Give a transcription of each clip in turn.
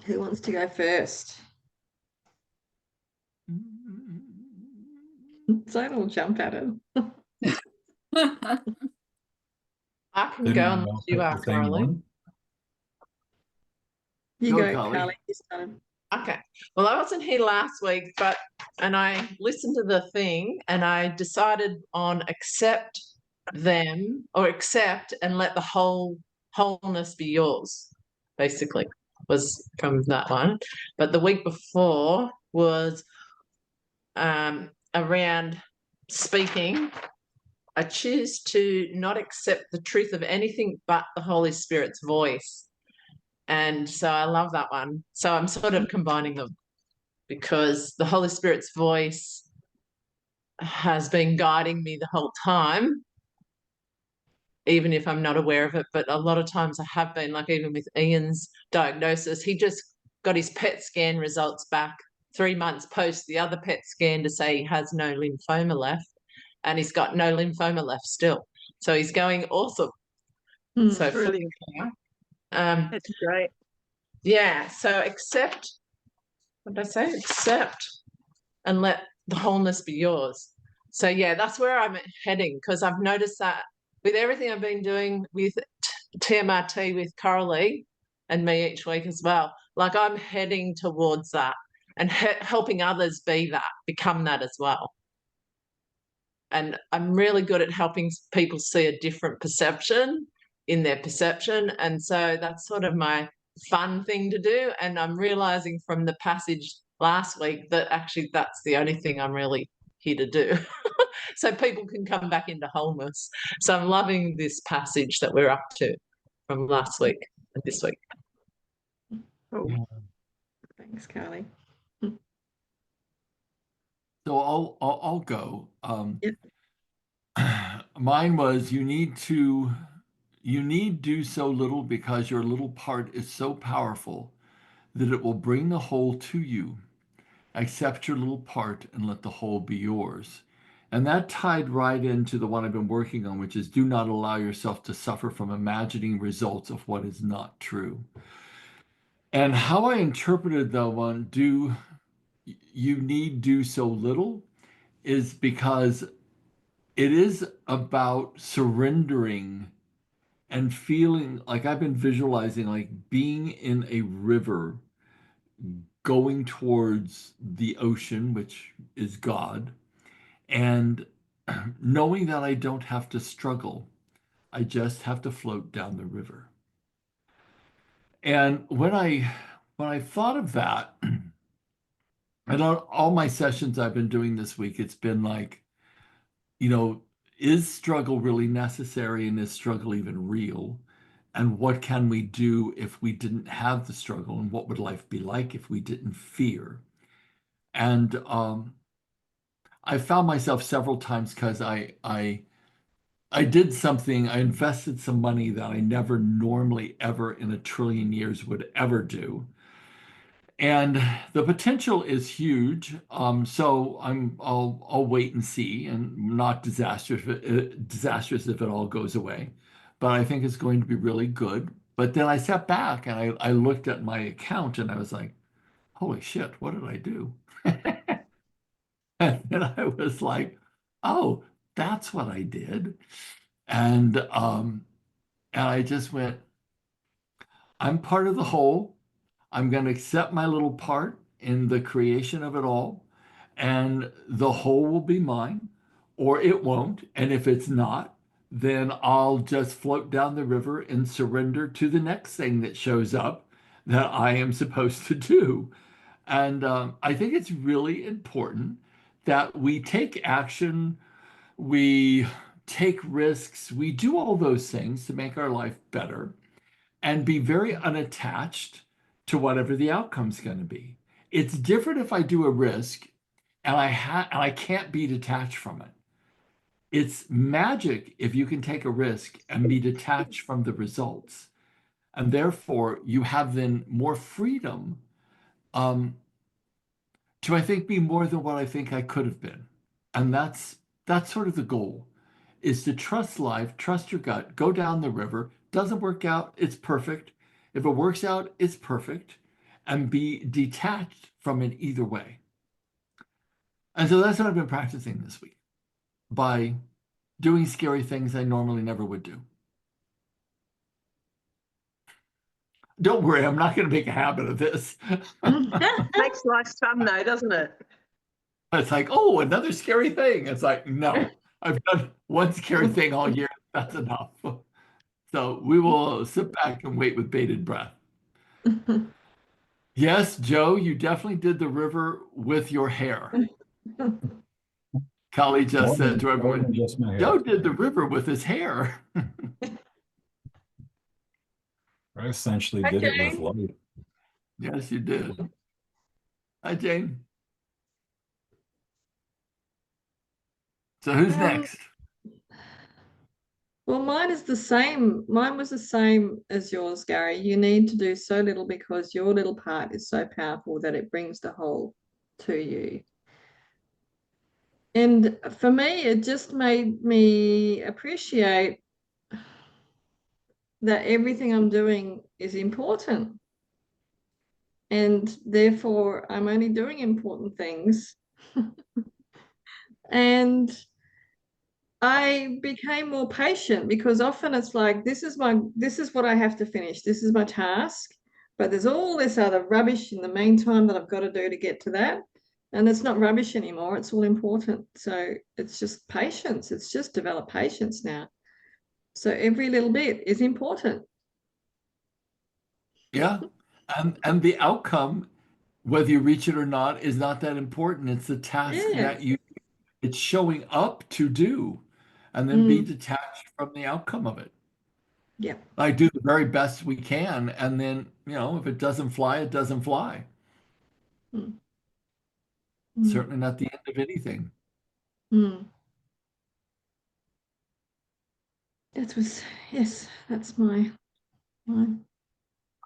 Who wants to go first? Don't jump at it. I can go Anyone unless else you have are, the same Caroline. one? You Go, go, Carly. Carly, this time. Okay. Well, I wasn't here last week, and I listened to the thing and I decided on accept them or accept and let the wholeness be yours, basically, was from that one. But the week before was around speaking. I choose to not accept the truth of anything but the Holy Spirit's voice. And so I love that one. So I'm sort of combining them because the Holy Spirit's voice has been guiding me the whole time, even if I'm not aware of it. But a lot of times I have been, like even with Ian's diagnosis, he just got his PET scan results back 3 months post the other PET scan to say he has no lymphoma left, and he's got no lymphoma left still. So he's going awesome. So Brilliant. That's great. yeah, so accept, what did I say? Accept and let the wholeness be yours. So yeah, that's where I'm heading, because I've noticed that with everything I've been doing with TMRT with Coralie and me each week as well, like I'm heading towards that and helping others be that, become that as well. And I'm really good at helping people see a different perception in their perception. And so that's sort of my fun thing to do. And I'm realizing from the passage last week that actually that's the only thing I'm really here to do. So people can come back into wholeness. So I'm loving this passage that we're up to from last week and this week. Cool. Thanks, Carly. So I'll go. Yep. Mine was you need do so little because your little part is so powerful that it will bring the whole to you. Accept your little part and let the whole be yours. And that tied right into the one I've been working on, which is do not allow yourself to suffer from imagining results of what is not true. And how I interpreted that one, do so little, is because it is about surrendering and feeling like I've been visualizing like being in a river going towards the ocean, which is God, and knowing that I don't have to struggle. I just have to float down the river. And when I thought of that, and on all my sessions I've been doing this week, it's been like, you know, is struggle really necessary and is struggle even real? And what can we do if we didn't have the struggle? And what would life be like if we didn't fear? And I found myself several times because I did something, I invested some money that I never normally ever in a trillion years would ever do. And the potential is huge. So I'll wait and see, and not disastrous if it all goes away. But I think it's going to be really good. But then I sat back and I looked at my account and I was like, holy shit, what did I do? And then I was like, oh, that's what I did. And I just went, I'm part of the whole. I'm going to accept my little part in the creation of it all, and the whole will be mine, or it won't. And if it's not, then I'll just float down the river and surrender to the next thing that shows up that I am supposed to do. And I think it's really important that we take action, we take risks, we do all those things to make our life better and be very unattached to whatever the outcome's going to be. It's different if I do a risk and I can't be detached from it. It's magic if you can take a risk and be detached from the results. And therefore, you have then more freedom um, to, I think, be more than what I think I could have been. And that's sort of the goal, is to trust life, trust your gut, go down the river. Doesn't work out, it's perfect. If it works out, it's perfect. and be detached from it either way. And so that's what I've been practicing this week by doing scary things I normally never would do. Don't worry, I'm not going to make a habit of this. Makes life fun though, doesn't it? It's like, oh, another scary thing. It's like, no, I've done one scary thing all year. That's enough. So we will sit back and wait with bated breath. Yes, Joe, you definitely did the river with your hair. Kali just said to everyone, Just my hair. Joe did the river with his hair. I essentially did it with light. Yes, you did. Hi, Jane. So who's next? Well, mine is the same. Mine was the same as yours, Gary. You need to do so little because your little part is so powerful that it brings the whole to you. And for me, it just made me appreciate that everything I'm doing is important. And therefore, I'm only doing important things. And I became more patient because often it's like, this is what I have to finish. This is my task, but there's all this other rubbish in the meantime that I've got to do to get to that. And it's not rubbish anymore. It's all important. So it's just patience. It's just develop patience now. So every little bit is important. Yeah. And the outcome, whether you reach it or not, is not that important. It's the task that it's showing up to do, and then be detached from the outcome of it. Yeah. I do the very best we can, and then, if it doesn't fly, it doesn't fly. Certainly not the end of anything. That's mine.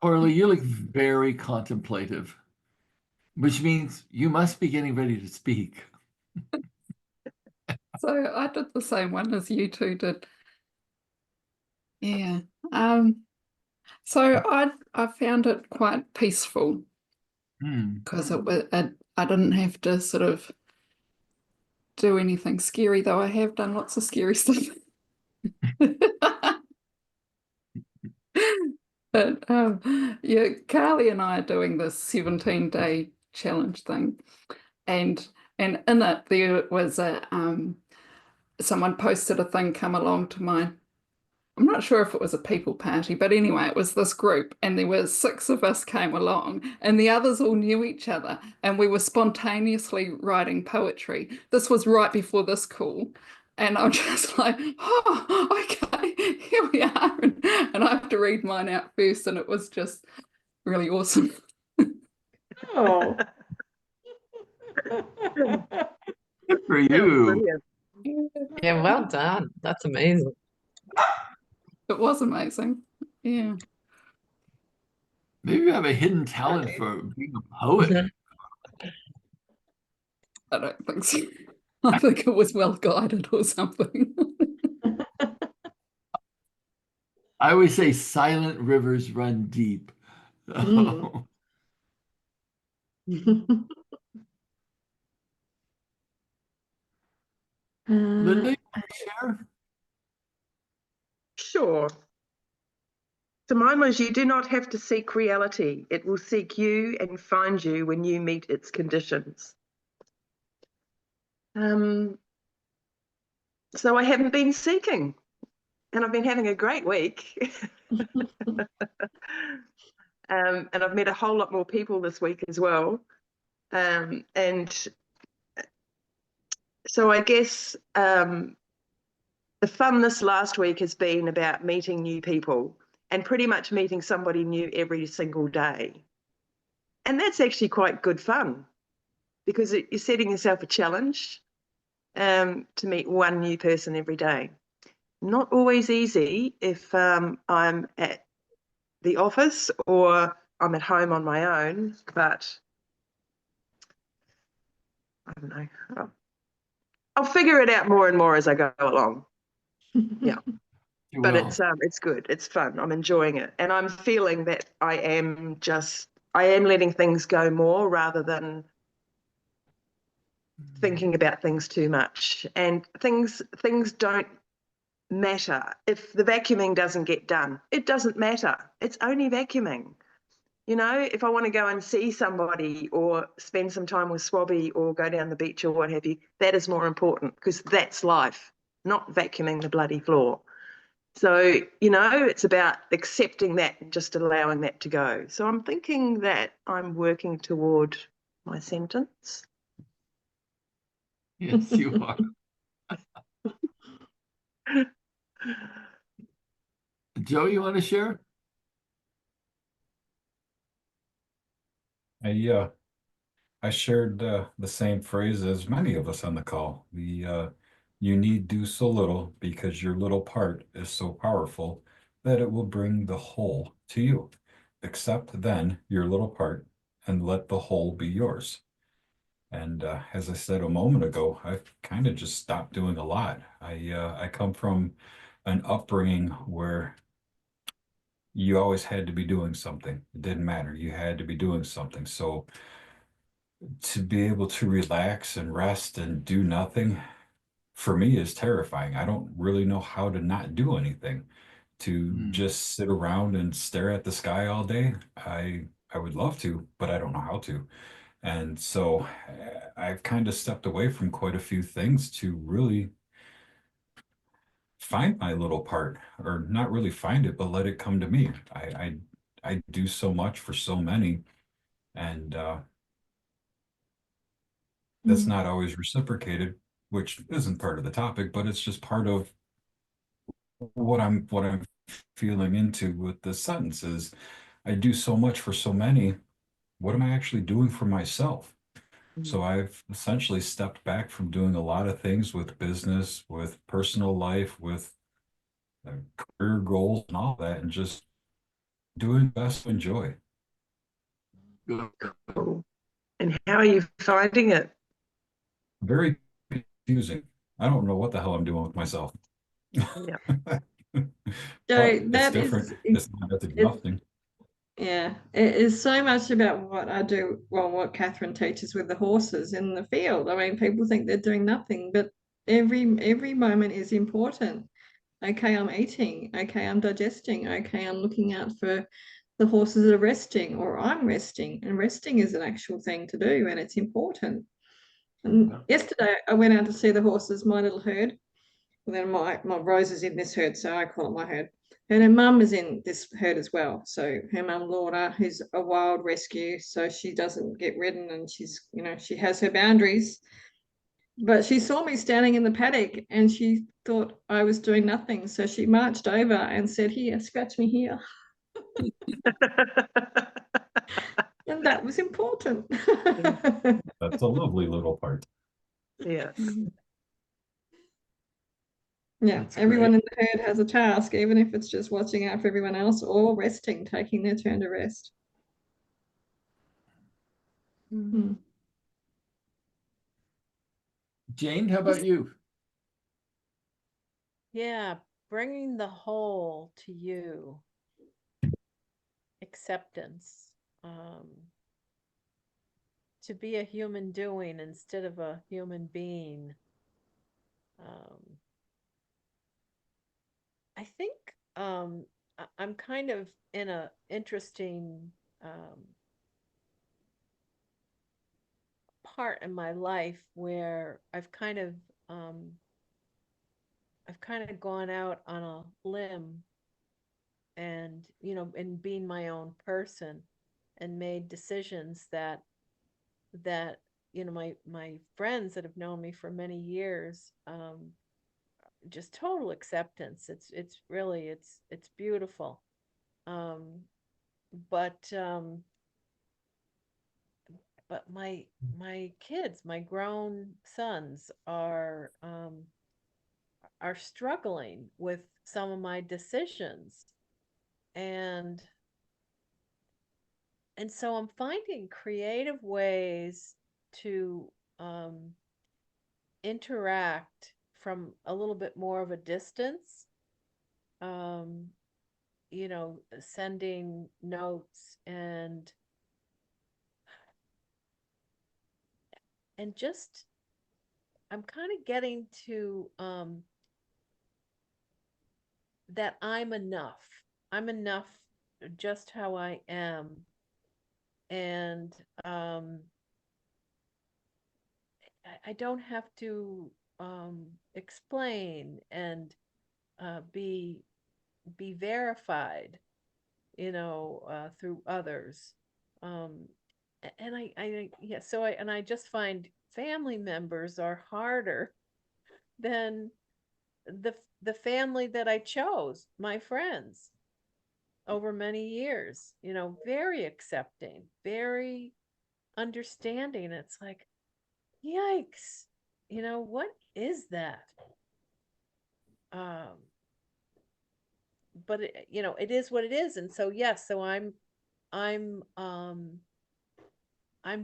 Coralie, you look very contemplative, which means you must be getting ready to speak. So I did the same one as you two did. Yeah. So I found it quite peaceful because I didn't have to sort of do anything scary, though I have done lots of scary stuff. But yeah, Carly and I are doing this 17-day challenge thing, and in it there was a someone posted a thing, come along to my, I'm not sure if it was a people party, but anyway, it was this group, and there were 6 of us came along, and the others all knew each other, and we were spontaneously writing poetry. This was right before this call, and I'm just like, oh, okay, here we are, and I have to read mine out first, and it was just really awesome. Oh. Good for you. Brilliant. Yeah, well done. That's amazing. It was amazing. Yeah. Maybe you have a hidden talent for being a poet. I don't think so. I think it was well guided or something. I always say silent rivers run deep. Linda, you want to share? Sure. So mine was, you do not have to seek reality. It will seek you and find you when you meet its conditions. So I haven't been seeking, and I've been having a great week. And I've met a whole lot more people this week as well. And so I guess the fun this last week has been about meeting new people and pretty much meeting somebody new every single day. And that's actually quite good fun because you're setting yourself a challenge to meet one new person every day. Not always easy if I'm at the office or I'm at home on my own, but I don't know. I'll figure it out more and more as I go along. Yeah. But it's good. It's fun. I'm enjoying it. And I'm feeling that I I am letting things go more rather than thinking about things too much. And things don't matter. If the vacuuming doesn't get done, it doesn't matter. It's only vacuuming. You know, if I want to go and see somebody or spend some time with Swabby or go down the beach or what have you, that is more important because that's life, not vacuuming the bloody floor. So, you know, it's about accepting that and just allowing that to go. So I'm thinking that I'm working toward my sentence. Yes, you are. Joe, you want to share? I shared the same phrase as many of us on the call. You need do so little because your little part is so powerful that it will bring the whole to you. Accept then your little part and let the whole be yours. And as I said a moment ago, I've kind of just stopped doing a lot. I come from an upbringing where you always had to be doing something. It didn't matter. You had to be doing something. So to be able to relax and rest and do nothing for me is terrifying. I don't really know how to not do anything. To just sit around and stare at the sky all day, I would love to, but I don't know how to. And so I've kind of stepped away from quite a few things to really find my little part, or not really find it, but let it come to me. I do so much for so many, and that's not always reciprocated, which isn't part of the topic, but it's just part of what I'm feeling into with this sentence is I do so much for so many. What am I actually doing for myself? So I've essentially stepped back from doing a lot of things with business, with personal life, with career goals and all that, and just doing best to enjoy. Cool. And how are you finding it? Very confusing. I don't know what the hell I'm doing with myself. Yeah. So But it's that different. is, It's not at the nothing. yeah, it is so much about what I do, well, what Catherine teaches with the horses in the field. I mean, people think they're doing nothing, but every moment is important. Okay, I'm eating. Okay, I'm digesting. Okay, I'm looking out for the horses that are resting, or I'm resting. And resting is an actual thing to do, and it's important. And yesterday I went out to see the horses, my little herd. And then my Rose is in this herd, so I call it my herd. And her mum is in this herd as well. So her mum, Lorna, who's a wild rescue, so she doesn't get ridden and she's, you know, she has her boundaries. But she saw me standing in the paddock and she thought I was doing nothing. So she marched over and said, "Here, scratch me here." And that was important. That's a lovely little part. Yes. Yeah, That's everyone great. in the herd has a task, even if it's just watching out for everyone else or resting, taking their turn to rest. Mm. Jane, how about you? Yeah, bringing the whole to you. Acceptance. To be a human doing instead of a human being. I think I'm kind of in a interesting part in my life where I've kind of gone out on a limb and, you know, and being my own person and made decisions that you know, my friends that have known me for many years, just total acceptance. It's really it's beautiful. Um, but um, but my kids, my grown sons, are struggling with some of my decisions, and so I'm finding creative ways to interact from a little bit more of a distance. Um, you know, sending notes and and just I'm kind of getting to that I'm enough. I'm enough just how I am. And I don't have to explain and be verified, through others. And yeah, so I just find family members are harder than the family that I chose, my friends, over many years, very accepting, very understanding. It's like, yikes, what is that? But it is what it is. And so, yes, so I'm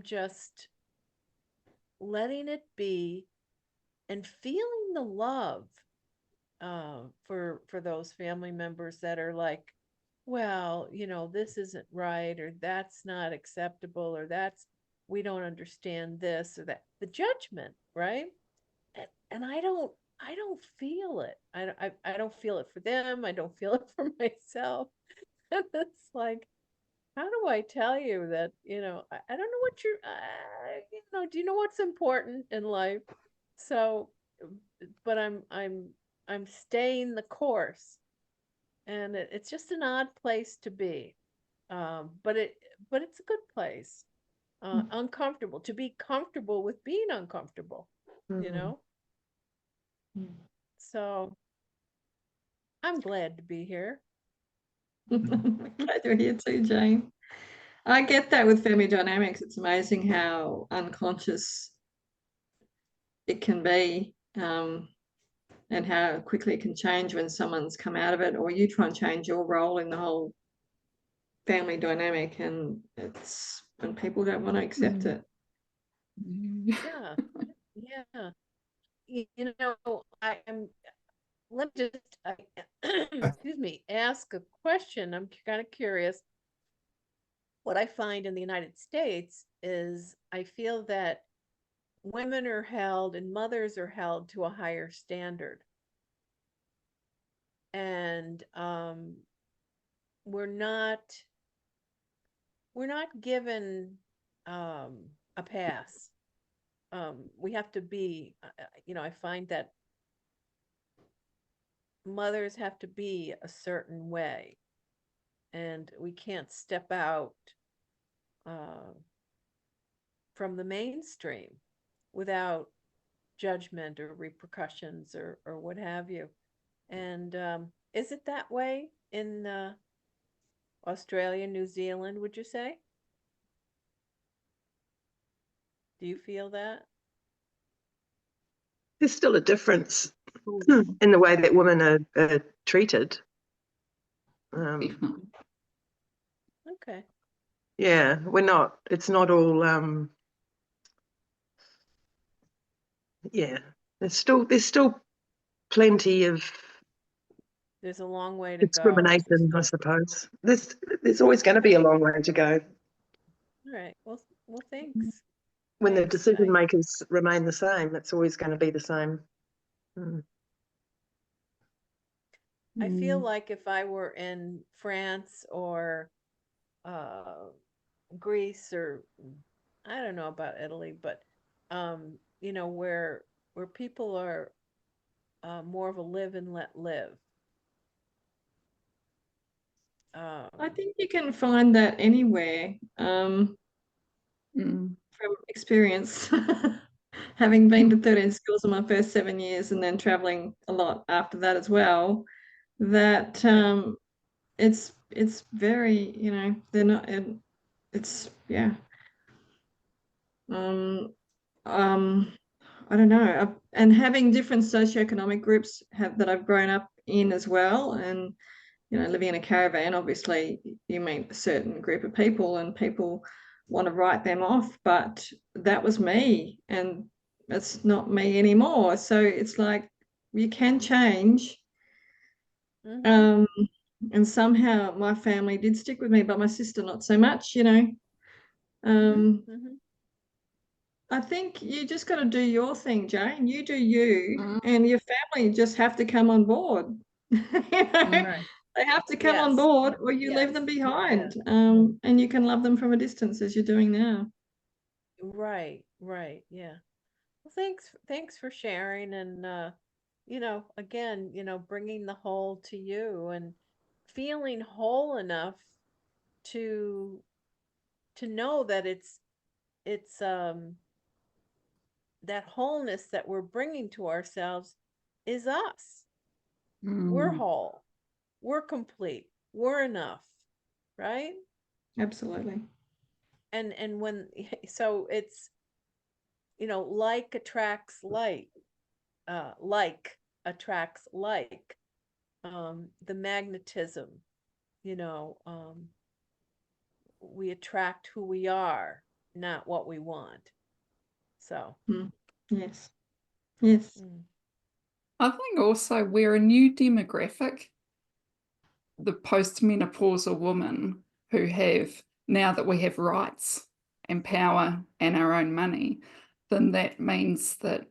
just letting it be and feeling the love for those family members that are like, well, this isn't right, or that's not acceptable, or we don't understand this or that, the judgment, right? And I don't feel it. I don't feel it for them. I don't feel it for myself. And it's like, how do I tell you that, I don't know what do you know what's important in life? So, but I'm staying the course, and it's just an odd place to be. But it's a good place. Uncomfortable, to be comfortable with being uncomfortable, Mm. So I'm glad to be here. Glad you're here too, Jane. I get that with family dynamics. It's amazing how unconscious it can be, and how quickly it can change when someone's come out of it, or you try and change your role in the whole family dynamic, and it's when people don't want to accept it. Yeah. Yeah. I am, let me just, excuse me, ask a question. I'm kind of curious. What I find in the United States is I feel that women are held and mothers are held to a higher standard. And we're not given a pass. We have to be, I find that mothers have to be a certain way, and we can't step out from the mainstream without judgment or repercussions or what have you. And is it that way in Australia, New Zealand, would you say? Do you feel that? There's still a difference in the way that women are treated. Definitely. Okay. Yeah, it's not all, yeah, there's still plenty of There's a long way to go. discrimination, I suppose. There's always going to be a long way to go. All right. Well, thanks. When the Thanks, decision Jane. makers remain the same, it's always going to be the same. I feel like if I were in France or Greece, or I don't know about Italy, but where people are more of a live and let live. I think you can find that anywhere, from experience. Having been to 13 schools in my first 7 years and then traveling a lot after that as well, that it's very, they're not, it's, yeah. I don't know, and having different socioeconomic groups that I've grown up in as well, and living in a caravan, obviously you meet a certain group of people and people want to write them off, but that was me and it's not me anymore. So it's like you can change. And somehow my family did stick with me, but my sister not so much. I I think you just got to do your thing, Jane. You do you, Mm. and your family just have to come on board. You know, Right. they have to come on Yes. board, or you leave Yes. them Yeah. behind. And you can love them from a distance as you're doing now. Right. Yeah. Well, thanks for sharing, and again, bringing the whole to you and feeling whole enough to know that it's that wholeness that we're bringing to ourselves is us. We're Mm. whole. We're complete. We're enough, right? Absolutely. And when so it's like attracts like attracts like, the magnetism, we attract who we are, not what we want. So Yes. Yes. I think also we're a new demographic, the postmenopausal women who have, now that we have rights and power and our own money, then that means that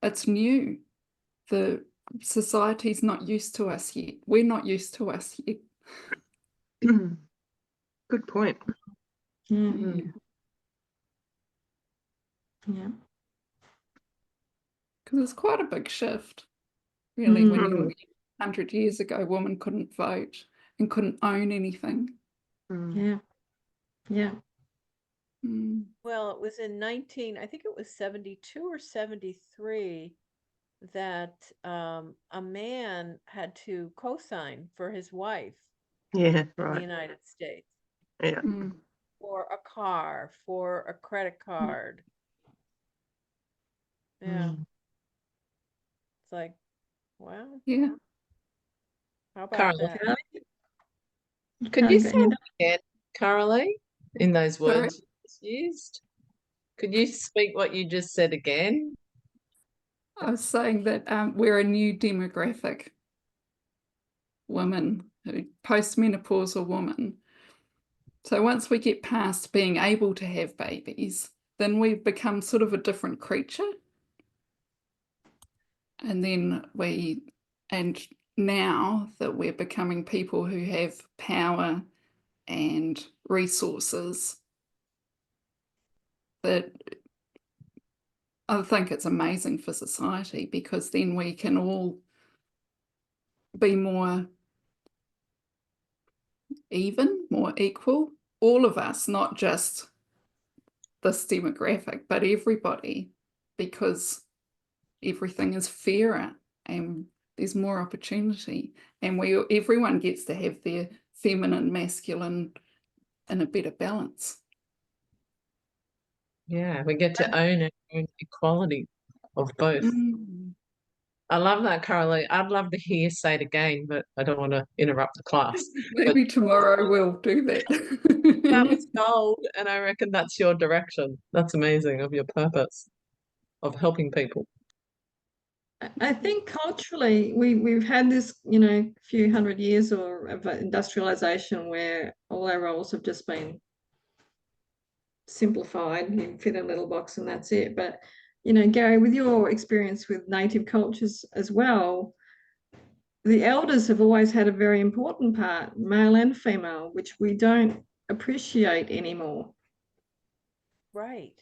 it's new. The society's not used to us yet. We're not used to us yet. Good point. Yeah. Mm. Yeah. Because it's quite a big shift, really, when you Mm. look 100 years ago, women couldn't vote and couldn't own anything. Mm. Yeah. Yeah. Mm. Well, it was in I think it was 72 or 73 that a man had to co-sign for his wife Yeah, in the right. United States Yeah. Mm. for a car, for a credit card. Yeah. Mm. It's like, wow, Yeah. how about Carolee, that? could you Go say ahead. that again, Carolee, in those Sorry? words you just used? Could you speak what you just said again? I was saying that we're a new demographic, women, postmenopausal women. So once we get past being able to have babies, then we become sort of a different creature. And then and now that we're becoming people who have power and resources, that I think it's amazing for society, because then we can all be more even, more equal, all of us, not just this demographic, but everybody, because everything is fairer and there's more opportunity, and everyone gets to have their feminine, masculine in a better balance. Yeah, we get to own our own equality of both. Mm. I love that, Carolee. I'd love to hear you say it again, but I don't want to interrupt the class. Maybe tomorrow we'll do That that. was gold, and I reckon that's your direction. That's amazing, of your purpose of helping people. I think culturally we've had this, few hundred years of industrialization where all our roles have just been simplified. You fit in a little box and that's it. But Gary, with your experience with native cultures as well, the elders have always had a very important part, male and female, which we don't appreciate anymore. Right.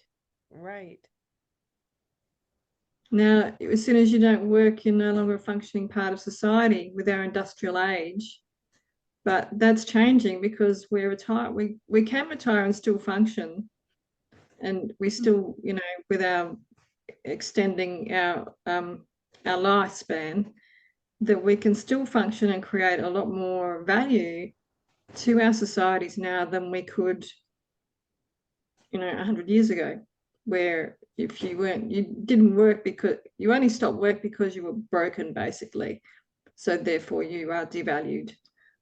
Now, as soon as you don't work, you're no longer a functioning part of society with our industrial age. But that's changing because we're retired. We can retire and still function, and we still, with our extending our lifespan, that we can still function and create a lot more value to our societies now than we could, 100 years ago, where if you didn't work because you only stopped work because you were broken, basically. So therefore you are devalued.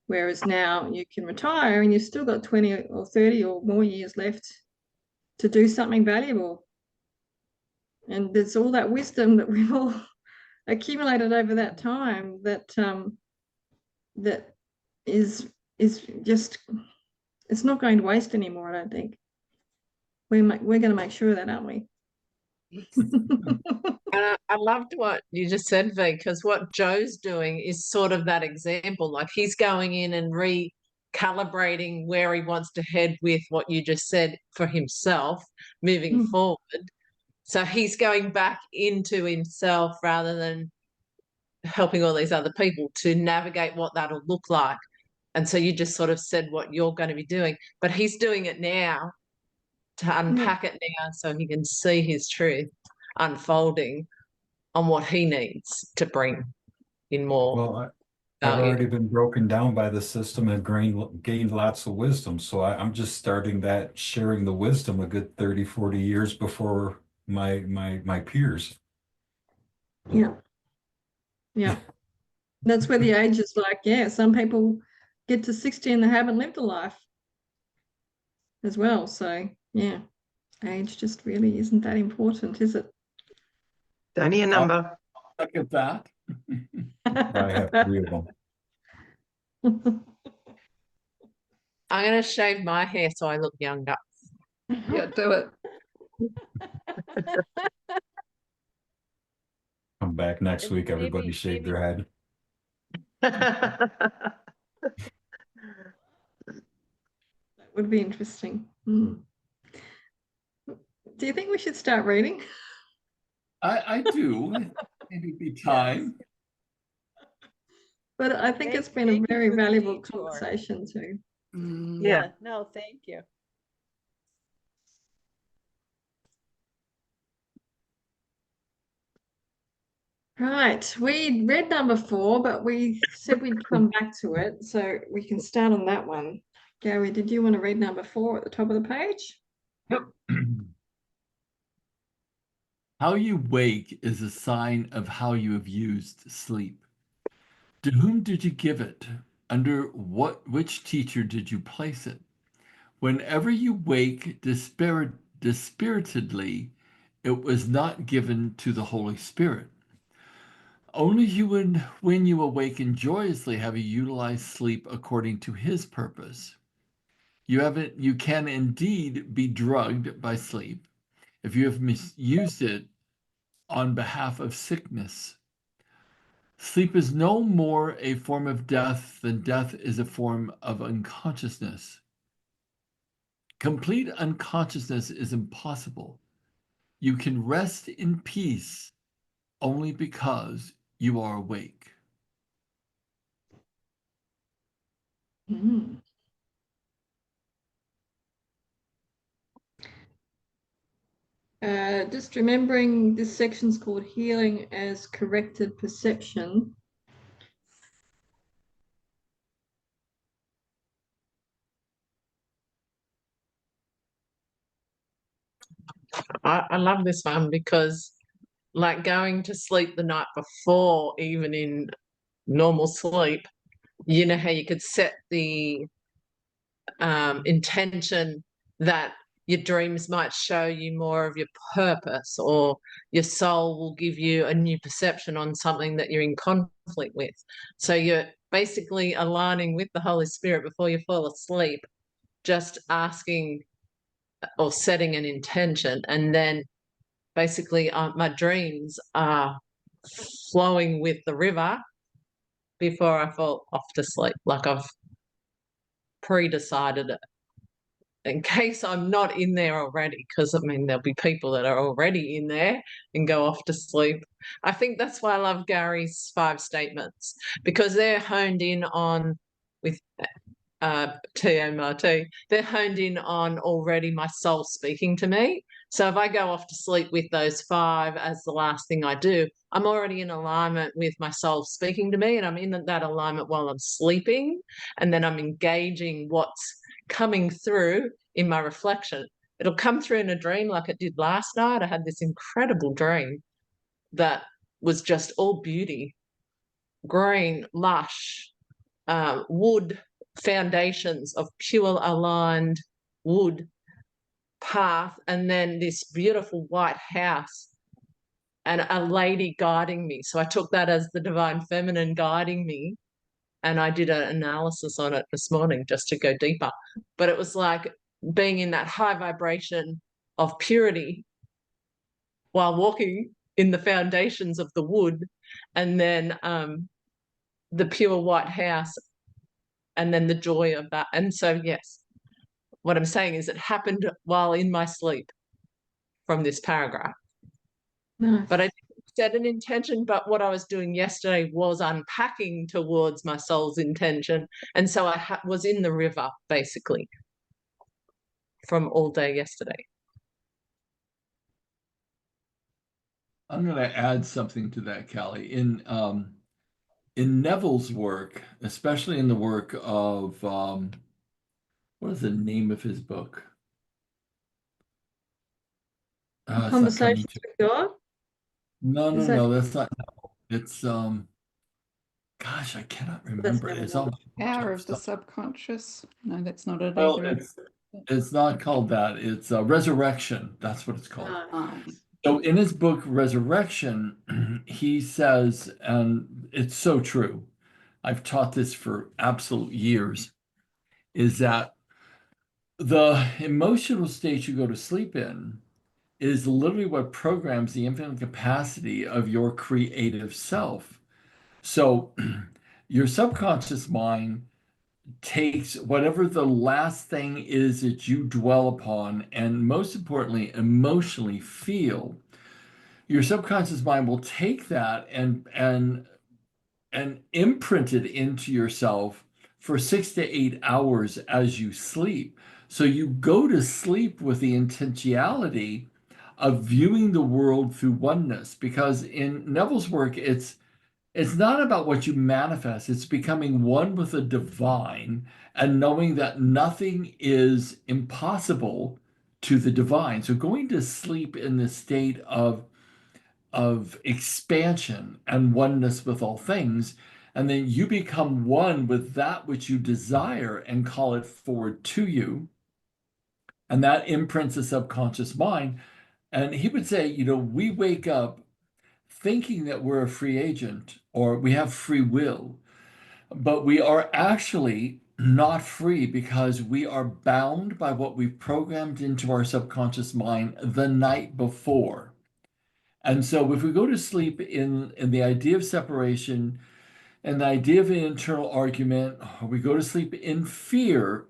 Whereas now you can retire and you've still got 20 or 30 or more years left to do something valuable. And there's all that wisdom that we've all accumulated over that time that that is just, it's not going to waste anymore, I don't think. we're going to make sure of that, aren't we? And I loved what you just said, V, because what Joe's doing is sort of that example. Like he's going in and recalibrating where he wants to head with what you just said for himself moving forward. So he's going back into himself rather than helping all these other people to navigate what that'll look like. And so you just sort of said what you're going to be doing, but he's doing it now to unpack it now so he can see his truth unfolding on what he needs to bring in more Well, I've value. already been broken down by the system and gained lots of wisdom. So I'm just starting that, sharing the wisdom a good 30, 40 years before my peers. Yeah. Yeah. That's where the age is like, yeah, some people get to 60 and they haven't lived a life as well. So, yeah, age just really isn't that important, is it? It's only a number. Look at that. I have 3 of them. I'm going to shave my hair so I look younger. Yeah, do it. Come back next And week, everybody maybe- shave maybe- their head. That would be interesting. Do you think we should start reading? I do. Maybe be time. But I think Thank- it's been a thank you very for the valuable detour. conversation too. Yeah. No, thank you. Right, we read number 4, but we said we'd come back to it, so we can start on that one. Gary, did you want to read number 4 at the top of the page? Yep. How you wake is a sign of how you have used sleep. To whom did you give it? Under which teacher did you place it? Whenever you wake dispiritedly, it was not given to the Holy Spirit. Only when you awaken joyously have you utilized sleep according to his purpose. You can indeed be drugged by sleep if you have misused it on behalf of sickness. Sleep is no more a form of death than death is a form of unconsciousness. Complete unconsciousness is impossible. You can rest in peace only because you are awake. Just remembering this section's called Healing as Corrected Perception. I love this one because like going to sleep the night before, even in normal sleep, you know how you could set the intention that your dreams might show you more of your purpose, or your soul will give you a new perception on something that you're in conflict with. So you're basically aligning with the Holy Spirit before you fall asleep, just asking or setting an intention, and then basically my dreams are flowing with the river before I fall off to sleep. Like I've pre-decided it in case I'm not in there already, because I mean there'll be people that are already in there and go off to sleep. I think that's why I love Gary's 5 statements, because they're honed in on with TMRT, they're honed in on already my soul speaking to me. So if I go off to sleep with those 5 as the last thing I do, I'm already in alignment with my soul speaking to me, and I'm in that alignment while I'm sleeping, and then I'm engaging what's coming through in my reflection. It'll come through in a dream like it did last night. I had this incredible dream that was just all beauty, green, lush, wood foundations of pure aligned wood path, and then this beautiful white house and a lady guiding me. So I took that as the divine feminine guiding me, and I did an analysis on it this morning just to go deeper. But it was like being in that high vibration of purity while walking in the foundations of the wood, and then the pure white house, and then the joy of that. And so, yes, what I'm saying is it happened while in my sleep from this paragraph. Nice. But I didn't set an intention, but what I was doing yesterday was unpacking towards my soul's intention. And so I was in the river, basically, from all day yesterday. I'm going to add something to that, Callie. In Neville's work, especially in the work of what is the name of his book? It's not coming Conversations to- with God. No, Is that- no, that's not Neville. It's gosh, I cannot remember. never It's Neville. on Power of the subconscious. No, that's not it well, either. it's not called that. It's Resurrection. That's what it's called. Nice. So in his book Resurrection, he says, and it's so true, I've taught this for absolute years, is that the emotional state you go to sleep in is literally what programs the infinite capacity of your creative self. So your subconscious mind takes whatever the last thing is that you dwell upon, and most importantly, emotionally feel. Your subconscious mind will take that and imprint it into yourself for 6 to 8 hours as you sleep. So you go to sleep with the intentionality of viewing the world through oneness, because in Neville's work, it's not about what you manifest. It's becoming one with the divine and knowing that nothing is impossible to the divine. So going to sleep in the state of expansion and oneness with all things, and then you become one with that which you desire and call it forward to you, and that imprints the subconscious mind. And he would say, we wake up thinking that we're a free agent or we have free will, but we are actually not free because we are bound by what we've programmed into our subconscious mind the night before. And so if we go to sleep in the idea of separation and the idea of an internal argument, or we go to sleep in fear,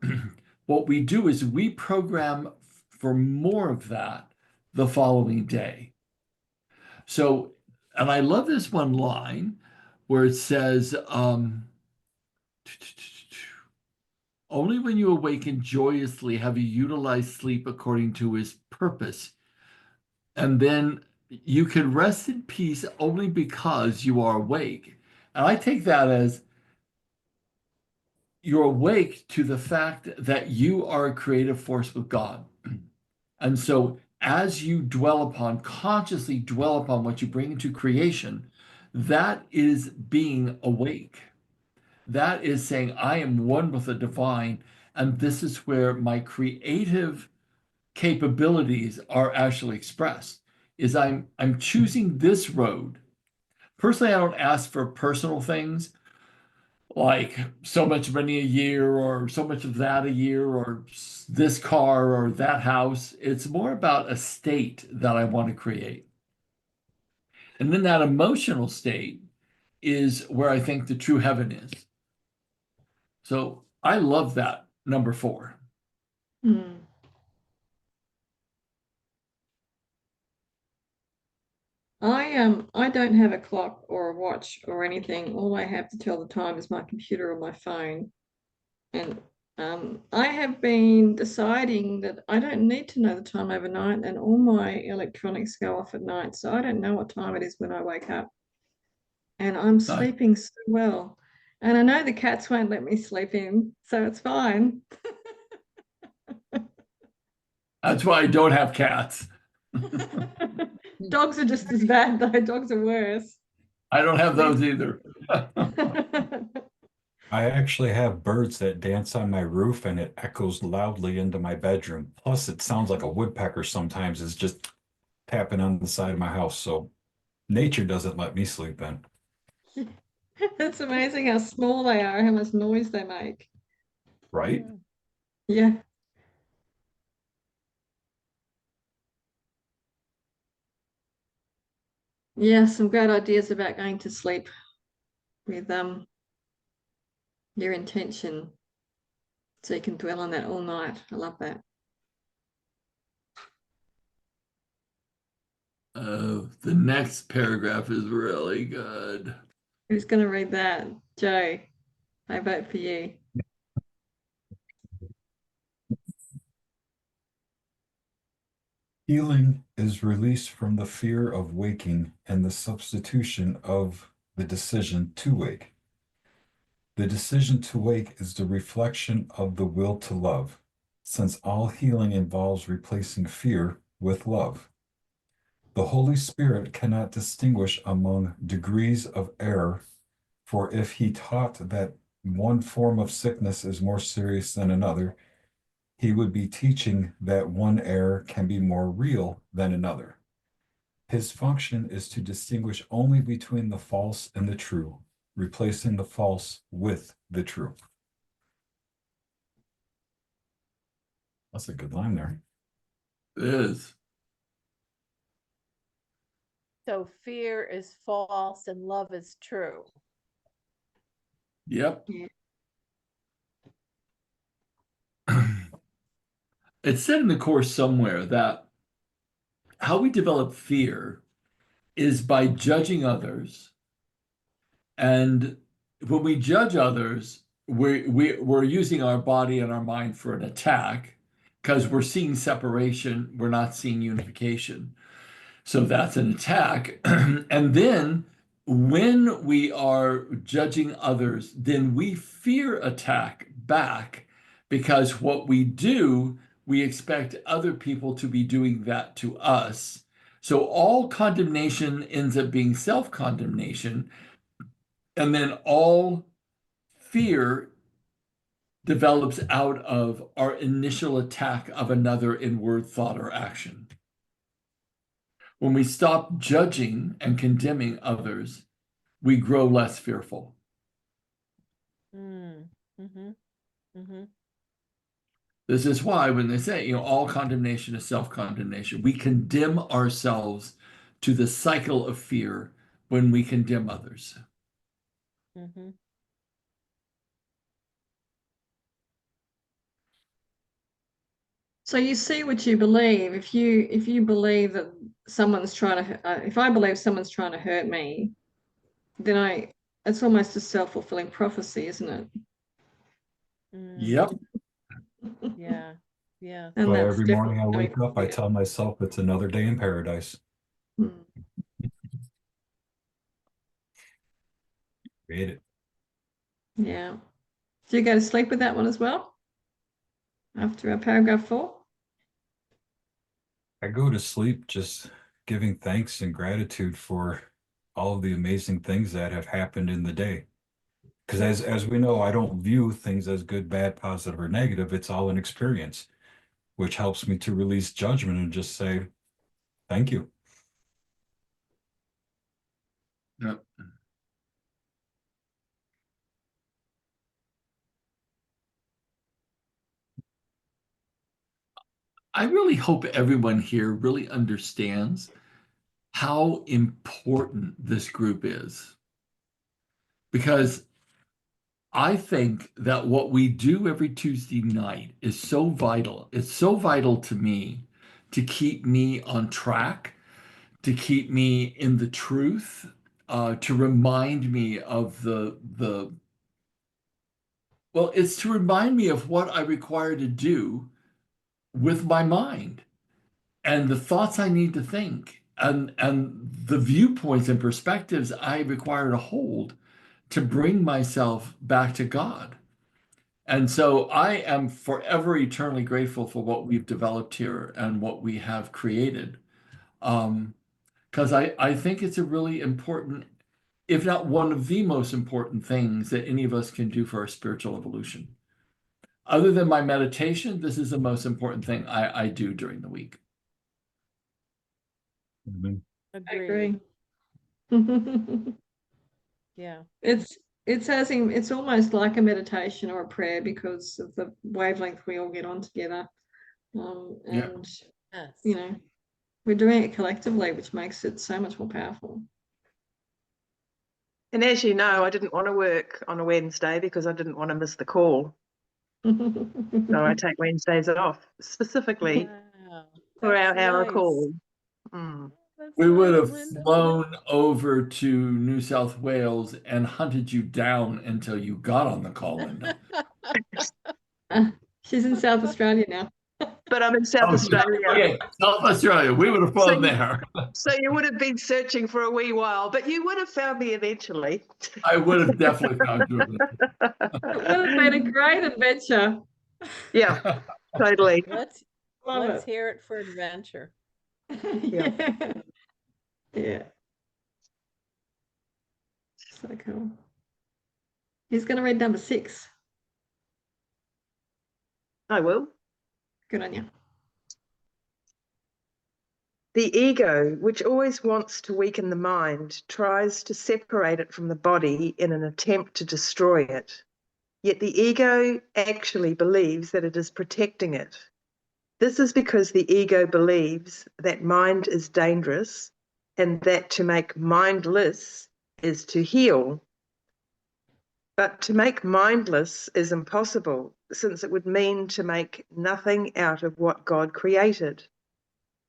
what we do is we program for more of that the following day. So, and I love this one line where it says, only when you awaken joyously have you utilized sleep according to his purpose. And then you can rest in peace only because you are awake. And I take that as you're awake to the fact that you are a creative force with God. And so as you consciously dwell upon what you bring into creation, that is being awake. That is saying, I am one with the divine, and this is where my creative capabilities are actually expressed, is I'm choosing this road. Personally, I don't ask for personal things like so much money a year or so much of that a year or this car or that house. It's more about a state that I want to create. And then that emotional state is where I think the true heaven is. So I love that number 4. Mm. I don't have a clock or a watch or anything. All I have to tell the time is my computer or my phone. And I have been deciding that I don't need to know the time overnight, and all my electronics go off at night, so I don't know what time it is when I wake up. And I'm sleeping so well. And I know the cats won't let me sleep in, so it's fine. That's why I don't have cats. Dogs are just as bad, though. Dogs are worse. I don't have those either. I actually have birds that dance on my roof and it echoes loudly into my bedroom. Plus, it sounds like a woodpecker sometimes is just tapping on the side of my house. So nature doesn't let me sleep in. It's amazing how small they are, how much noise they make. Right? Yeah. Yeah, some great ideas about going to sleep with your intention. So you can dwell on that all night. I love that. The next paragraph is really good. Who's going to read that? Joe, I vote for you. Healing is release from the fear of waking and the substitution of the decision to wake. The decision to wake is the reflection of the will to love, since all healing involves replacing fear with love. The Holy Spirit cannot distinguish among degrees of error, for if he taught that one form of sickness is more serious than another, he would be teaching that one error can be more real than another. His function is to distinguish only between the false and the true, replacing the false with the true. That's a good line there. It is. So fear is false and love is true. Yep. Yeah. It said in the course somewhere that how we develop fear is by judging others. And when we judge others, we're using our body and our mind for an attack because we're seeing separation, we're not seeing unification. So that's an attack. And then when we are judging others, then we fear attack back because what we do, we expect other people to be doing that to us. So all condemnation ends up being self-condemnation. And then all fear develops out of our initial attack of another in word, thought, or action. When we stop judging and condemning others, we grow less fearful. This is why when they say, all condemnation is self-condemnation, we condemn ourselves to the cycle of fear when we condemn others. So you see what you believe. If you believe that someone's trying to, if I believe someone's trying to hurt me, then it's almost a self-fulfilling prophecy, isn't it? Yep. Yeah. Yeah. And But that's every morning I definitely wake up, I tell myself it's another day in paradise. Read it. Yeah. Do you go to sleep with that one as well? After paragraph 4? I go to sleep just giving thanks and gratitude for all of the amazing things that have happened in the day. Because as we know, I don't view things as good, bad, positive, or negative. It's all an experience, which helps me to release judgment and just say, thank you. Yep. I really hope everyone here really understands how important this group is. Because I think that what we do every Tuesday night is so vital. It's so vital to me to keep me on track, to keep me in the truth, to remind me of it's to remind me of what I require to do with my mind and the thoughts I need to think and the viewpoints and perspectives I require to hold to bring myself back to God. And so I am forever eternally grateful for what we've developed here and what we have created. Because I think it's a really important, if not one of the most important things that any of us can do for our spiritual evolution. Other than my meditation, this is the most important thing I do during the week. Mm-hmm. I agree. Yeah. It's almost like a meditation or a prayer because of the wavelength we all get on together. And Yes. we're doing it collectively, which makes it so much more powerful. And as you know, I didn't want to work on a Wednesday because I didn't want to miss the call. So I take Wednesdays off specifically Wow, for our that's hour nice. call. Mm. That's We would nice, have Linda. flown over to New South Wales and hunted you down until you got on the call, Linda. She's in South Australia now. But I'm in South Oh, Australia. okay, South Australia. We would have flown there. So you would have been searching for a wee while, but you would have found me eventually. I would have definitely found you. It would have been a great adventure. Yeah, totally. Let's Love let's it. hear it for adventure. Yeah. Yeah. So cool. He's going to read number 6. I will. Good on you. The ego, which always wants to weaken the mind, tries to separate it from the body in an attempt to destroy it. Yet the ego actually believes that it is protecting it. This is because the ego believes that mind is dangerous and that to make mindless is to heal. But to make mindless is impossible, since it would mean to make nothing out of what God created.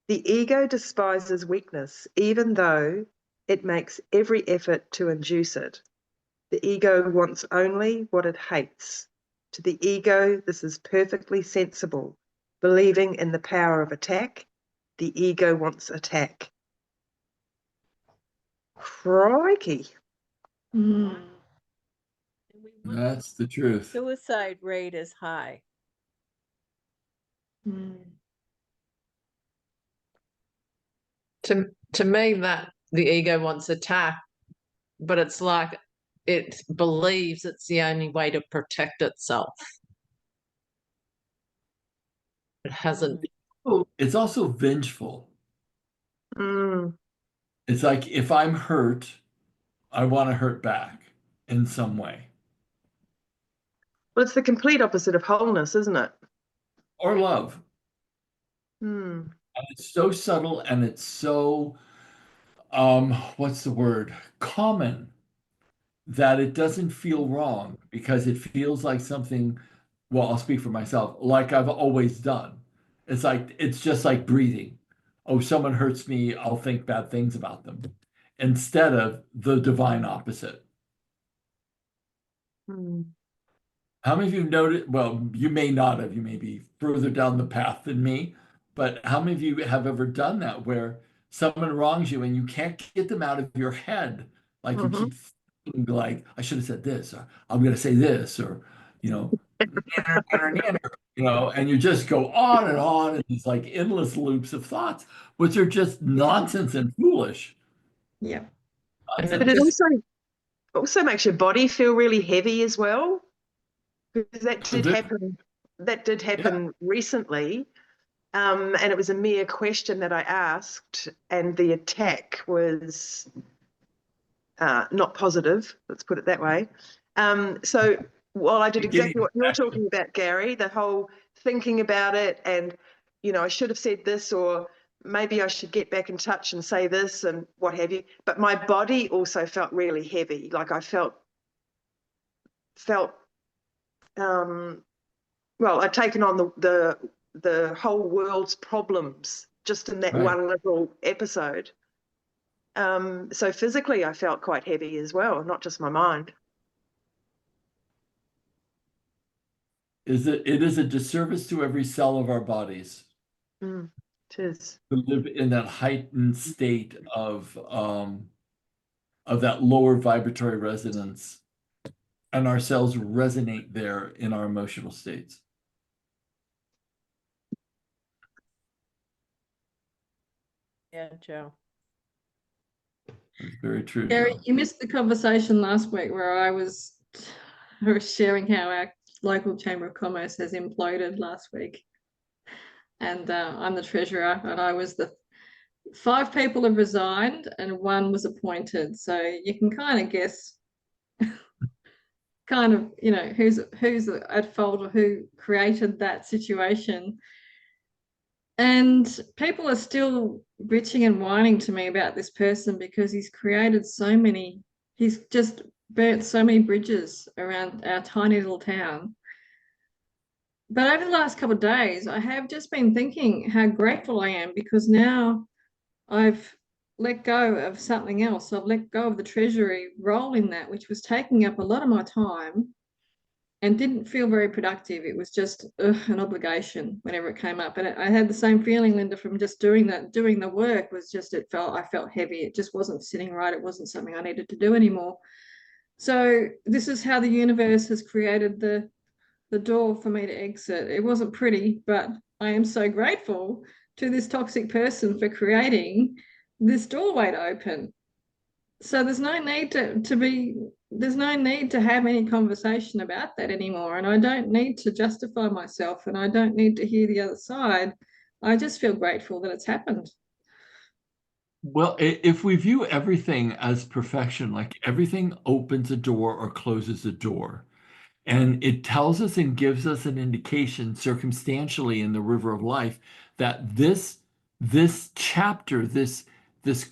The ego despises weakness, even though it makes every effort to induce it. The ego wants only what it hates. To the ego, this is perfectly sensible. Believing in the power of attack, the ego wants attack. Crikey. Mm. And we wonder That's the truth. suicide rate is high. Mm. To me, that the ego wants attack, but it's like it believes it's the only way to protect itself. It hasn't. Oh, it's also vengeful. Mm. It's like if I'm hurt, I want to hurt back in some way. Well, it's the complete opposite of wholeness, isn't it? Or love. Mm. And it's so subtle and it's so what's the word? Common, that it doesn't feel wrong because it feels like something, well, I'll speak for myself, like I've always done. It's just like breathing. Oh, someone hurts me, I'll think bad things about them, instead of the divine opposite. Mm. How many of you noticed? Well, you may not have, you may be further down the path than me, but how many of you have ever done that where someone wrongs you and you can't get them out of your head? Like you keep thinking like, I should have said this, or I'm going to say this, or, and you just go on in these like endless loops of thoughts, which are just nonsense and foolish. Yeah. And But it also makes your body feel really heavy as well. Because that did happen. That did happen recently. And it was a mere question that I asked, and the attack was not positive, let's put it that way. So while I did exactly what you're talking about, Gary, the whole thinking about it and, I should have said this, or maybe I should get back in touch and say this and what have you. But my body also felt really heavy. Like I felt well, I'd taken on the whole world's problems just in that one little episode. So physically, I felt quite heavy as well, not just my mind. It is a disservice to every cell of our bodies. It is. To live in that heightened state of that lower vibratory resonance, and our cells resonate there in our emotional states. Yeah, Joe. That's very true. Gary, Joe. you missed the conversation last week where I was sharing how our local Chamber of Commerce has imploded last week. And I'm the treasurer, and I was 5 people have resigned and 1 was appointed. So you can kind of guess who's at fault or who created that situation. And people are still bitching and whining to me about this person because he's created so many He's just burnt so many bridges around our tiny little town. But over the last couple of days, I have just been thinking how grateful I am because now I've let go of something else. I've let go of the treasury role in that, which was taking up a lot of my time and didn't feel very productive. It was just an obligation whenever it came up. And I had the same feeling, Linda, from just doing that. Doing the work was just, I felt heavy. It just wasn't sitting right. It wasn't something I needed to do anymore. So this is how the universe has created the door for me to exit. It wasn't pretty, but I am so grateful to this toxic person for creating this doorway to open. So there's no need there's no need to have any conversation about that anymore. And I don't need to justify myself and I don't need to hear the other side. I just feel grateful that it's happened. Well, if we view everything as perfection, like everything opens a door or closes a door, and it tells us and gives us an indication circumstantially in the river of life that this chapter, this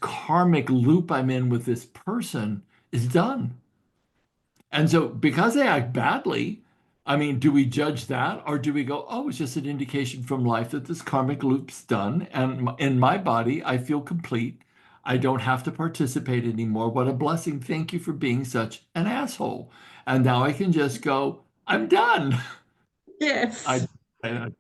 karmic loop I'm in with this person is done. And so because they act badly, I mean, do we judge that or do we go, oh, it's just an indication from life that this karmic loop's done and in my body I feel complete. I don't have to participate anymore. What a blessing. Thank you for being such an asshole. And now I can just go, I'm done. Yes. I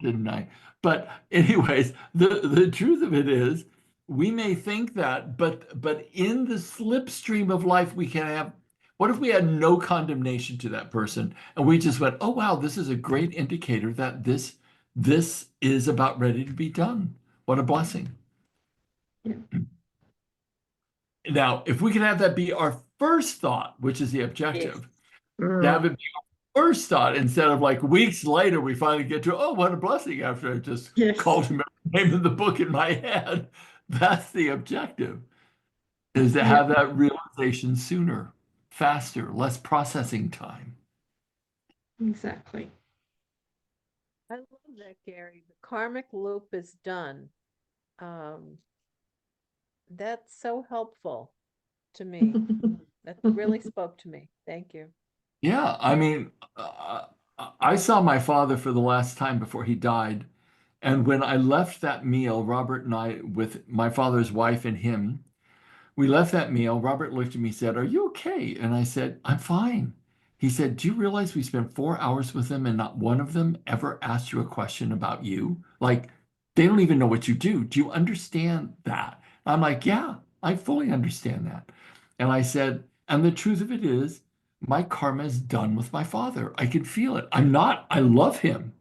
didn't I? But anyways, the truth of it is we may think that, but in the slipstream of life we can have, what if we had no condemnation to that person and we just went, oh wow, this is a great indicator that this is about ready to be done. What a blessing. Yeah. Now, if we can have that be our first thought, which is the objective, Mm. to have it be our first thought instead of like weeks later, we finally get to, oh, what a blessing after I just Yes. called him every name in the book in my head. That's the objective, is to have that realization sooner, faster, less processing time. Exactly. I love that, Gary. The karmic loop is done. That's so helpful to me. That really spoke to me. Thank you. Yeah, I mean, I saw my father for the last time before he died. And when I left that meal, Robert and I, with my father's wife and him, we left that meal. Robert looked at me and said, are you okay? And I said, I'm fine. He said, do you realize we spent 4 hours with them and not one of them ever asked you a question about you? Like, they don't even know what you do. Do you understand that? I'm like, yeah, I fully understand that. And I said, and the truth of it is, my karma is done with my father. I can feel it. I love him.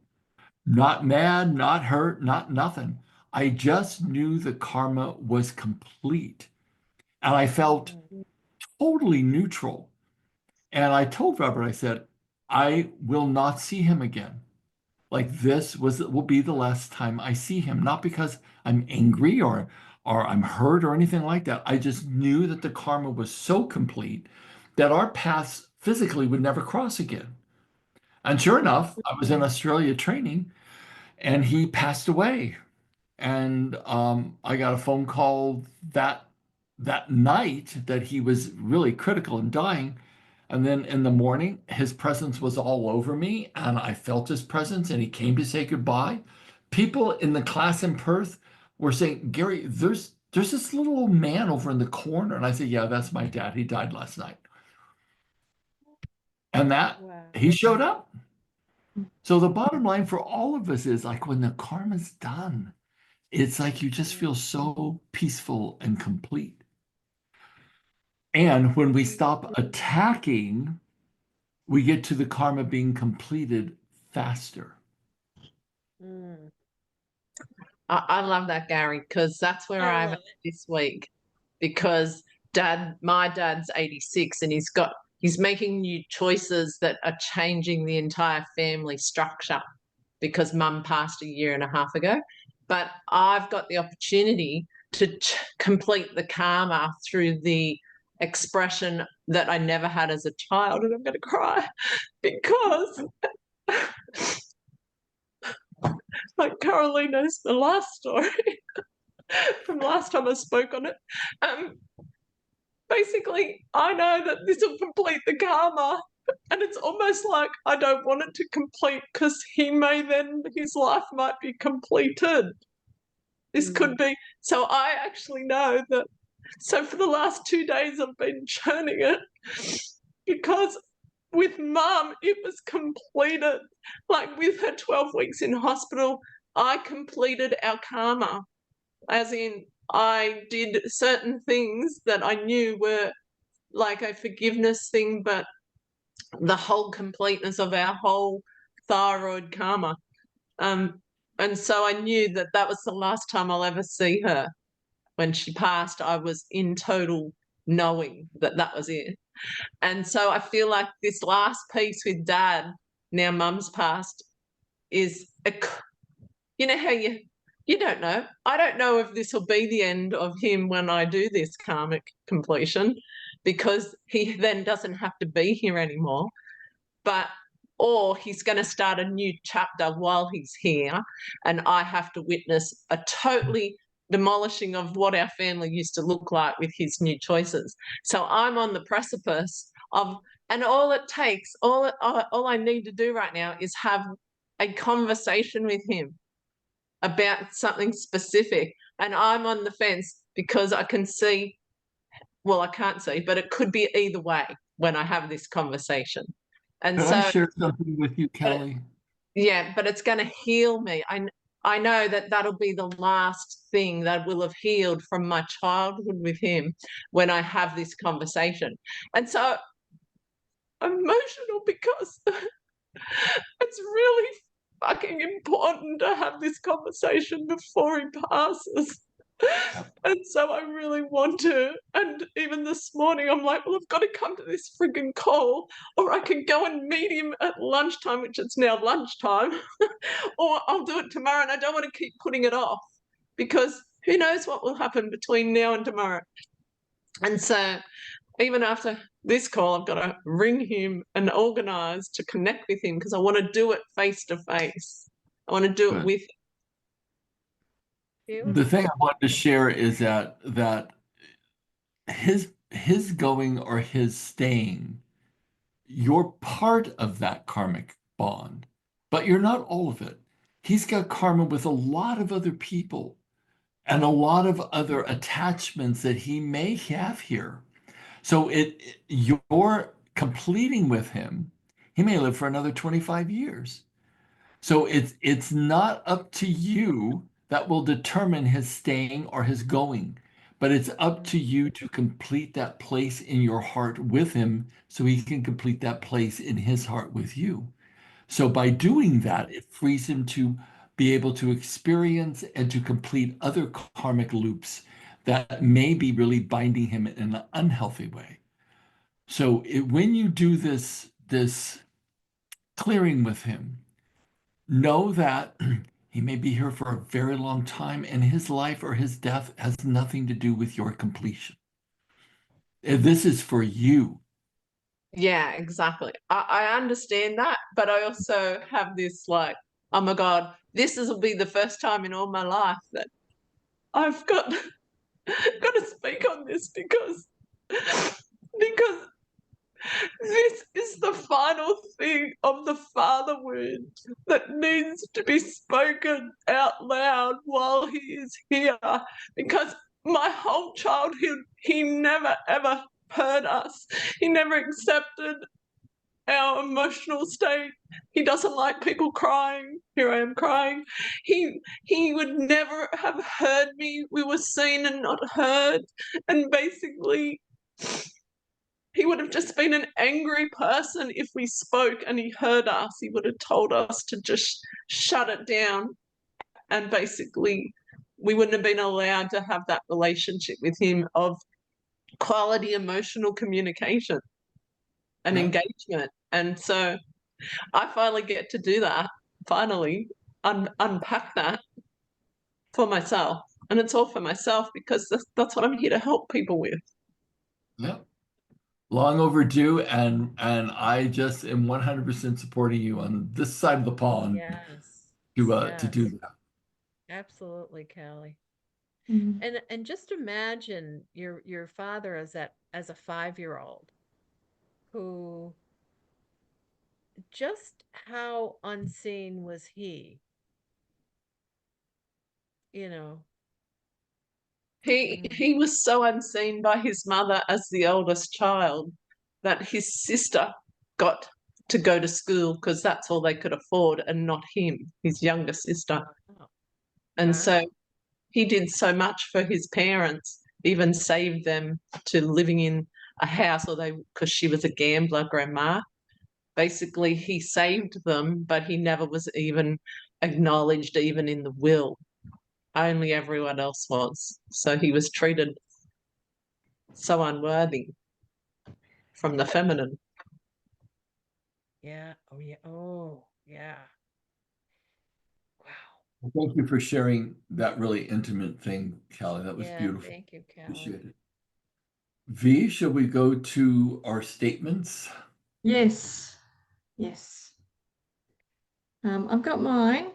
Not mad, not hurt, not nothing. I just knew the karma was complete. And I felt totally neutral. And I told Robert, I said, I will not see him again. Like this will be the last time I see him, not because I'm angry or I'm hurt or anything like that. I just knew that the karma was so complete that our paths physically would never cross again. And sure enough, I was in Australia training and he passed away. And I got a phone call that night that he was really critical and dying. And then in the morning, his presence was all over me, and I felt his presence, and he came to say goodbye. People in the class in Perth were saying, Gary, there's this little old man over in the corner. And I said, yeah, that's my dad. He died last night. And that Wow. he showed up. So the bottom line for all of us is like when the karma's done, it's like you just feel so peaceful and complete. And when we stop attacking, we get to the karma being completed faster. Mm. I love that, Gary, because that's where I I'm love at this week. Because my dad's 86 and he's making new choices that are changing the entire family structure because mum passed a year and a half ago. But I've got the opportunity to complete the karma through the expression that I never had as a child, and I'm going to cry because like Caroline knows the last story from last time I spoke on it. basically, I know that this will complete the karma. And it's almost like I don't want it to complete because he may then, his life might be completed. This could be. So I actually know that. So for the last 2 days, I've been churning it because with Mum, it was completed. Like with her 12 weeks in hospital, I completed our karma. As in, I did certain things that I knew were like a forgiveness thing, but the whole completeness of our whole thyroid karma. And so I knew that that was the last time I'll ever see her. When she passed, I was in total knowing that that was it. And so I feel like this last piece with Dad, now Mum's passed, is you know how you don't know. I don't know if this will be the end of him when I do this karmic completion, because he then doesn't have to be here anymore. Or he's going to start a new chapter while he's here, and I have to witness a totally demolishing of what our family used to look like with his new choices. So I'm on the precipice of, and all it takes, all I need to do right now is have a conversation with him about something specific. And I'm on the fence because I can see, well, I can't see, but it could be either way when I have this conversation. And Can so I share something with you, Kelly? yeah, but it's going to heal me. I know that that'll be the last thing that will have healed from my childhood with him when I have this conversation. And so I'm emotional because it's really fucking important to have this conversation before he passes. And so I really want to. And even this morning, I'm like, well, I've got to come to this frigging call, or I can go and meet him at lunchtime, which it's now lunchtime, or I'll do it tomorrow. And I don't want to keep putting it off because who knows what will happen between now and tomorrow. And so even after this call, I've got to ring him and organise to connect with him because I want to do it face to face. I want to do it with him. The thing I wanted to share is that his going or his staying, you're part of that karmic bond, but you're not all of it. He's got karma with a lot of other people and a lot of other attachments that he may have here. So you're completing with him. He may live for another 25 years. So it's not up to you that will determine his staying or his going, but it's up to you to complete that place in your heart with him so he can complete that place in his heart with you. So by doing that, it frees him to be able to experience and to complete other karmic loops that may be really binding him in an unhealthy way. So when you do this clearing with him, know that he may be here for a very long time, and his life or his death has nothing to do with your completion. This is for you. Yeah, exactly. I understand that, but I also have this like, oh my God, will be the first time in all my life that I've got to speak on this because this is the final thing of the father word that needs to be spoken out loud while he is here. Because my whole childhood, he never ever heard us. He never accepted our emotional state. He doesn't like people crying. Here I am crying. He would never have heard me. We were seen and not heard. And basically, he would have just been an angry person if we spoke and he heard us. He would have told us to just shut it down. And basically, we wouldn't have been allowed to have that relationship with him of quality emotional communication and engagement. And so I finally get to do that, finally, unpack that for myself. And it's all for myself because that's what I'm here to help people with. Yeah. Long overdue, and I just am 100% supporting you on this side of the pond Yes. to do that. Absolutely, Callie. Mm. And just imagine your father as a 5-year-old who, just how unseen was he? You know, He was so unseen by his mother as the eldest child that his sister got to go to school because that's all they could afford, and not him, his younger sister. Oh, And wow. so he did so much for his parents, even saved them to living in a house, or they, because she was a gambler, grandma. Basically, he saved them, but he never was even acknowledged, even in the will. Only everyone else was. So he was treated so unworthy from the feminine. Yeah. Oh yeah. Oh yeah. Wow. Thank you for sharing that really intimate thing, Callie. That was Yeah, beautiful. thank you, Callie. Appreciate it. V, shall we go to our statements? Yes. Yes. I've got mine.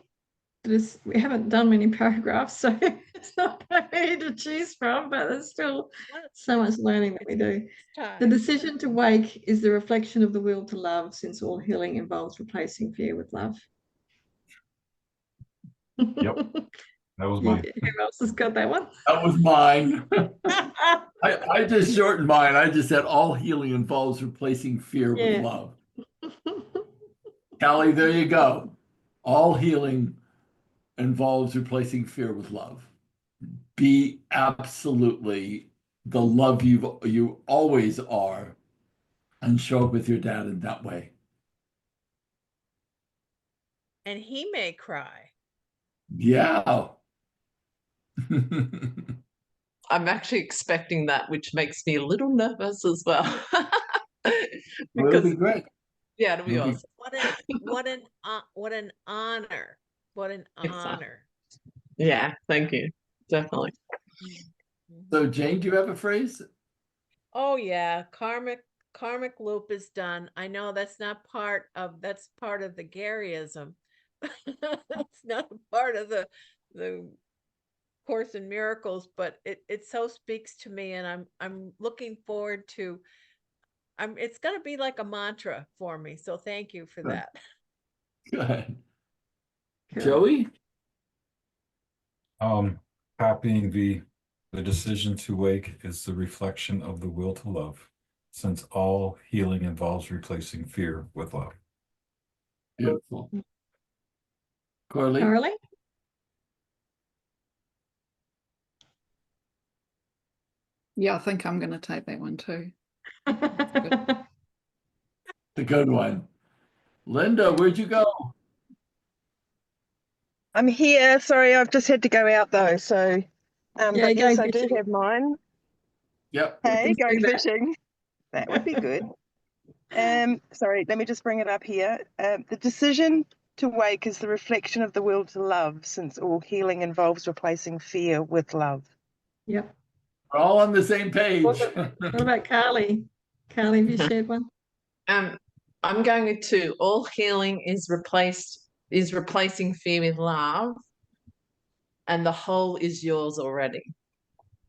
We haven't done many paragraphs, so it's not that many to choose from, but there's still so much learning that we do. The decision to wake is the reflection of the will to love, since all healing involves replacing fear with love. Yep. That was mine. Who else has got that one? That was mine. I just shortened mine. I just said all healing involves replacing fear with Yeah. love. Callie, there you go. All healing involves replacing fear with love. Be absolutely the love you always are, and show up with your dad in that way. And he may cry. Yeah. I'm actually expecting that, which makes me a little nervous as well. Well, it'll be great. Yeah, it'll be It'll be- awesome. What an honor. What an Exactly. honor. Yeah, thank you. Definitely. So, Jane, do you have a phrase? Oh yeah, karmic loop is done. I know that's part of the Garyism. That's not a part of the Course in Miracles, but it so speaks to me, and I'm looking forward to it's gonna be like a mantra for me. So thank you for Good. that. Good. Cool. Joey? Copying the decision to wake is the reflection of the will to love, since all healing involves replacing fear with love. Beautiful. Corley? Carly? Yeah, I think I'm going to take that one too. The good one. Linda, where'd you go? I'm here. Sorry, I've just had to go out though. So, Yeah, but yes, going I do fishing. have mine. Yep. Hey, Let's going do that. fishing. That would be good. Sorry, let me just bring it up here. The decision to wake is the reflection of the will to love, since all healing involves replacing fear with love. Yep. We're all on the same page. What about Carly? Carly, have you shared one? I'm going to all healing is replacing fear with love, and the whole is yours already.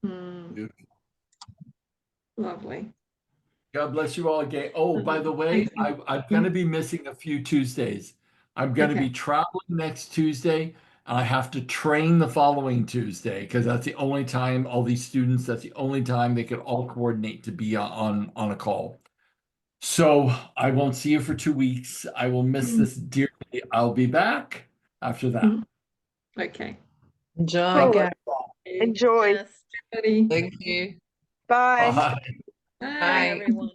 Beautiful. Lovely. God bless you all again. Oh, by the way, Thank you. I'm going to be missing a few Tuesdays. I'm going to Okay. be traveling next Tuesday, and I have to train the following Tuesday because that's the only time all these students, that's the only time they could all coordinate to be on a call. So I won't see you for 2 weeks. I will miss this dearly. I'll be back after that. Okay. Enjoy, Cool. guys. Enjoy. Yes. Everybody. Thank you. Bye. Bye. Bye. Bye. Everyone.